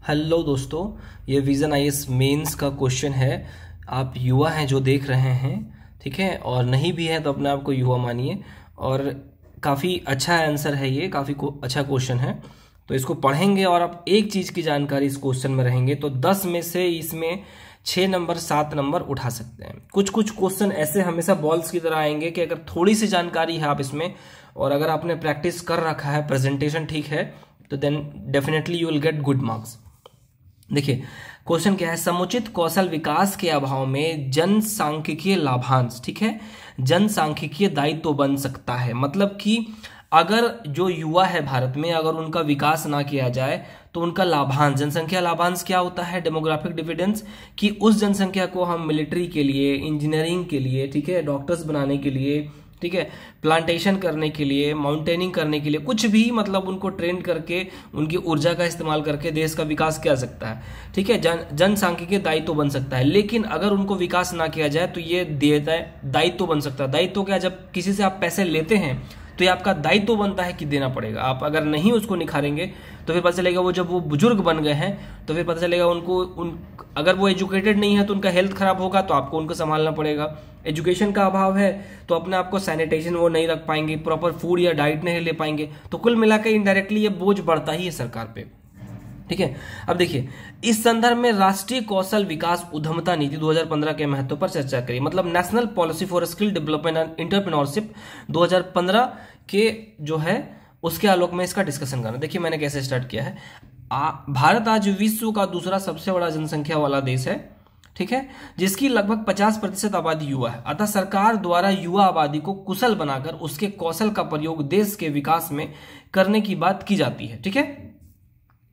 Hello दोस्तों, ये vision IAS mains का क्वेश्चन है। आप युवा हैं जो देख रहे हैं, ठीक है, और नहीं भी हैं तो अपने आप को युवा मानिए। और काफ़ी अच्छा आंसर है ये, काफ़ी अच्छा क्वेश्चन है। तो इसको पढ़ेंगे और आप एक चीज़ की जानकारी इस क्वेश्चन में रहेंगे तो 10 में से इसमें 6 नंबर 7 नंबर उठा सकते हैं। कुछ कुछ क्वेश्चन ऐसे हमेशा बॉल्स की तरह आएंगे कि अगर थोड़ी सी जानकारी है आप इसमें और अगर आपने प्रैक्टिस कर रखा है, प्रेजेंटेशन ठीक है, तो then definitely you will get good marks. देखिए क्वेश्चन क्या है, समुचित कौशल विकास के अभाव में जनसांख्यिकीय लाभांश, ठीक है, जनसांख्यिकीय दायित्व बन सकता है। मतलब कि अगर जो युवा है भारत में, अगर उनका विकास ना किया जाए तो उनका लाभांश, जनसंख्या लाभांश क्या होता है, डेमोग्राफिक डिविडेंड्स, कि उस जनसंख्या को हम मिलिट्री के लिए, इंजीनियरिंग के लिए, ठीक है, डॉक्टर्स बनाने के लिए, ठीक है, प्लांटेशन करने के लिए, माउंटेनिंग करने के लिए, कुछ भी मतलब उनको ट्रेन करके उनकी ऊर्जा का इस्तेमाल करके देश का विकास किया सकता है, ठीक है, जनसांख्यिकीय दायित्व बन सकता है। लेकिन अगर उनको विकास ना किया जाए तो ये दायित्व बन सकता है। दायित्व क्या, जब किसी से आप पैसे लेते हैं तो ये आपका दायित्व बनता है कि देना पड़ेगा। आप अगर नहीं उसको निखारेंगे तो फिर पता चलेगा वो जब वो बुजुर्ग बन गए हैं तो फिर पता चलेगा अगर वो एजुकेटेड नहीं है तो उनका हेल्थ खराब होगा तो आपको उनको संभालना पड़ेगा। एजुकेशन का अभाव है तो अपने आप को सैनिटेशन वो नहीं रख पाएंगे, प्रॉपर फूड या डाइट नहीं ले पाएंगे, तो कुल मिलाकर इनडायरेक्टली ये बोझ बढ़ता ही है सरकार पे, ठीक है। अब देखिए इस संदर्भ में राष्ट्रीय कौशल विकास उद्यमता नीति 2015 के महत्व पर चर्चा करिए। मतलब national policy for skill development and entrepreneurship 2015 के जो है उसके आलोक में इसका डिस्कशन करना। देखिए मैंने कैसे स्टार्ट किया है। भारत आज विश्व का दूसरा सबसे बड़ा जनसंख्या वाला देश है, ठीक है, जिसकी लगभग 50% आबादी युवा है। अतः सरकार द्वारा युवा आबादी को कुशल बनाकर उसके कौशल का प्रयोग देश के विकास में करने की बात की जाती है, ठीक है,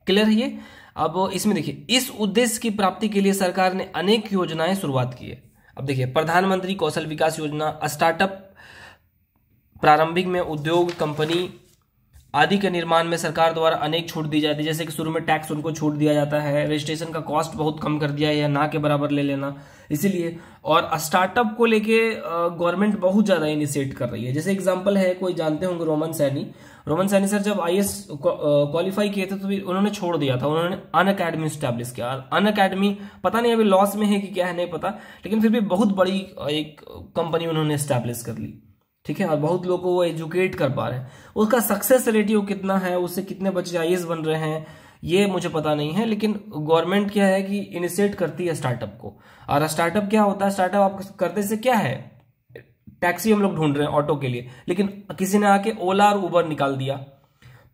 क्लियर है ये। अब इसमें देखिए इस उद्देश्य की प्राप्ति के लिए सरकार ने अनेक योजनाएं शुरुआत की है। अब देखिए प्रधानमंत्री कौशल विकास योजना, स्टार्टअप, प्रारंभिक में उद्योग, कंपनी आदि के निर्माण में सरकार द्वारा अनेक छूट दी जाती है। जैसे कि शुरू में टैक्स उनको छूट दिया जाता है, रजिस्ट्रेशन का कॉस्ट बहुत कम कर दिया है या ना के बराबर ले लेना, इसीलिए। और स्टार्टअप को लेके गवर्नमेंट बहुत ज्यादा इनिशिएट कर रही है। जैसे एग्जांपल है, कोई जानते होंगे रोमन सैनी सर जब आईएएस क्वालिफाई किए थे तो भी उन्होंने छोड़ दिया था, उन्होंने अन अकेडमी स्टैब्लिश किया। अन अकेडमी पता नहीं अभी लॉस में है कि क्या है नहीं पता, लेकिन फिर भी बहुत बड़ी एक कंपनी उन्होंने स्टैब्लिश कर ली, ठीक है, और बहुत लोगों को वो एजुकेट कर पा रहे हैं। उसका सक्सेस रेटियो कितना है, उससे कितने बच्चे आईएएस बन रहे हैं ये मुझे पता नहीं है, लेकिन गवर्नमेंट क्या है कि इनिशिएट करती है स्टार्टअप को। और स्टार्टअप क्या होता है, स्टार्टअप आप करते से क्या है, टैक्सी हम लोग ढूंढ रहे हैं ऑटो के लिए, लेकिन किसी ने आके ओला और उबर निकाल दिया।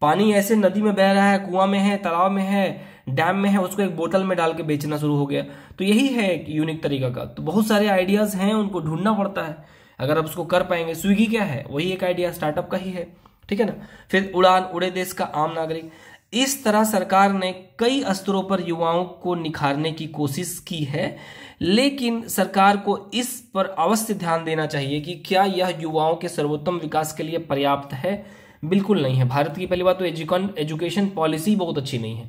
पानी ऐसे नदी में बह रहा है, कुआं में है, तालाब में है, डैम में है, उसको एक बोतल में डाल के बेचना शुरू हो गया। तो यही है एक यूनिक तरीका का। तो बहुत सारे आइडियाज हैं, उनको ढूंढना पड़ता है, अगर आप उसको कर पाएंगे। स्विगी क्या है, वही एक आइडिया स्टार्टअप का ही है, ठीक है ना। फिर उड़ान, उड़े देश का आम नागरिक। इस तरह सरकार ने कई स्तरों पर युवाओं को निखारने की कोशिश की है, लेकिन सरकार को इस पर अवश्य ध्यान देना चाहिए कि क्या यह युवाओं के सर्वोत्तम विकास के लिए पर्याप्त है। बिल्कुल नहीं है। भारत की पहली बात तो एजुकेशन पॉलिसी बहुत अच्छी नहीं है,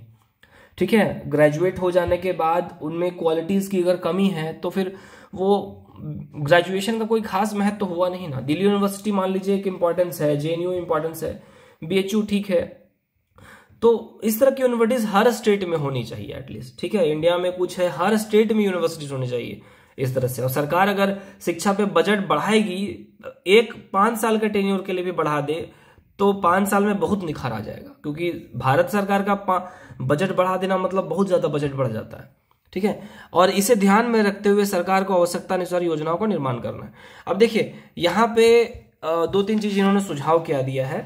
ठीक है। ग्रेजुएट हो जाने के बाद उनमें क्वालिटीज की अगर कमी है तो फिर वो ग्रेजुएशन का कोई खास महत्व तो हुआ नहीं ना। दिल्ली यूनिवर्सिटी मान लीजिए एक इंपॉर्टेंस है, जेएनयू इंपॉर्टेंस है, बीएचयू ठीक है। तो इस तरह की यूनिवर्सिटीज हर स्टेट में होनी चाहिए एटलीस्ट, ठीक है। इंडिया में कुछ है, हर स्टेट में यूनिवर्सिटीज होनी चाहिए इस तरह से। और सरकार अगर शिक्षा पे बजट बढ़ाएगी, 5 साल के टेन्योर के लिए भी बढ़ा दे तो 5 साल में बहुत निखार आ जाएगा, क्योंकि भारत सरकार का बजट बढ़ा देना मतलब बहुत ज्यादा बजट बढ़ जाता है, ठीक है। और इसे ध्यान में रखते हुए सरकार को आवश्यकता अनुसार योजनाओं का निर्माण करना है। अब देखिए यहाँ पे 2-3 चीज इन्होंने सुझाव क्या दिया है।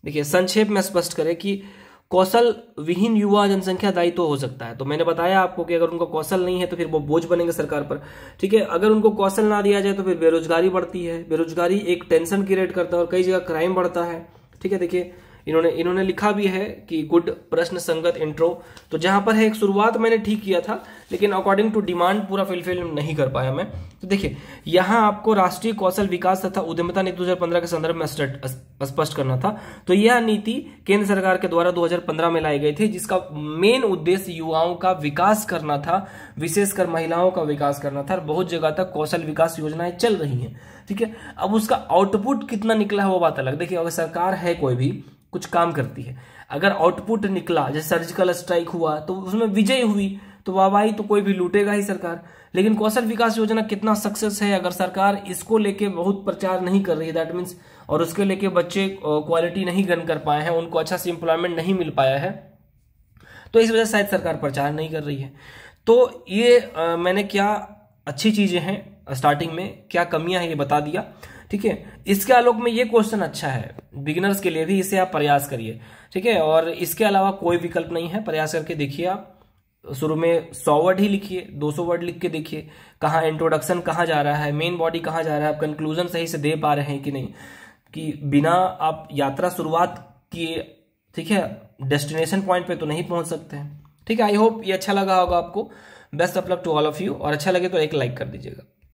देखिए संक्षेप में स्पष्ट करें कि कौशल विहीन युवा जनसंख्या दायित्व हो सकता है। तो मैंने बताया आपको कि अगर उनको कौशल नहीं है तो फिर वो बोझ बनेंगे सरकार पर, ठीक है। अगर उनको कौशल ना दिया जाए तो फिर बेरोजगारी बढ़ती है, बेरोजगारी एक टेंशन क्रिएट करता है और कई जगह क्राइम बढ़ता है, ठीक है। देखिए इन्होंने लिखा भी है कि गुड प्रश्न संगत इंट्रो। तो जहां पर है एक शुरुआत मैंने ठीक किया था, लेकिन अकॉर्डिंग टू डिमांड पूरा फिलफिल नहीं कर पाया मैं। तो देखिए यहां आपको राष्ट्रीय कौशल विकास तथा उद्यमिता नीति 2015 के संदर्भ में स्पष्ट करना था। तो यह नीति केंद्र सरकार के द्वारा 2015 में लाई गई थी, जिसका मेन उद्देश्य युवाओं का विकास करना था, विशेषकर महिलाओं का विकास करना था। और बहुत जगह तक कौशल विकास योजनाएं चल रही हैं, ठीक है। अब उसका आउटपुट कितना निकला है वो बात अलग। देखिए अगर सरकार है कोई भी कुछ काम करती है। अगर आउटपुट निकला, जैसे सर्जिकल स्ट्राइक हुआ तो उसमें विजय हुई, तो वाहवाही तो कोई भी लूटेगा ही सरकार। लेकिन कौशल विकास योजना कितना सक्सेस है, अगर सरकार इसको लेके बहुत प्रचार नहीं कर रही है, दैट मीन्स, और उसके लेके बच्चे क्वालिटी नहीं गन कर पाए हैं, उनको अच्छा से एम्प्लॉयमेंट नहीं मिल पाया है, तो इस वजह से शायद सरकार प्रचार नहीं कर रही है। तो ये मैंने क्या अच्छी चीजें हैं स्टार्टिंग में, क्या कमियां हैं ये बता दिया, ठीक है। इसके आलोक में ये क्वेश्चन अच्छा है बिगिनर्स के लिए भी, इसे आप प्रयास करिए, ठीक है। और इसके अलावा कोई विकल्प नहीं है, प्रयास करके देखिए आप। शुरू में 100 वर्ड ही लिखिए, 200 वर्ड लिख के देखिए, कहाँ इंट्रोडक्शन कहाँ जा रहा है, मेन बॉडी कहाँ जा रहा है, आप कंक्लूजन सही से दे पा रहे हैं कि नहीं, कि बिना आप यात्रा शुरुआत किए, ठीक है, डेस्टिनेशन पॉइंट पे तो नहीं पहुंच सकते हैं, ठीक है। आई होप ये अच्छा लगा होगा आपको। Best of luck to all of you, और अच्छा लगे तो एक लाइक कर दीजिएगा।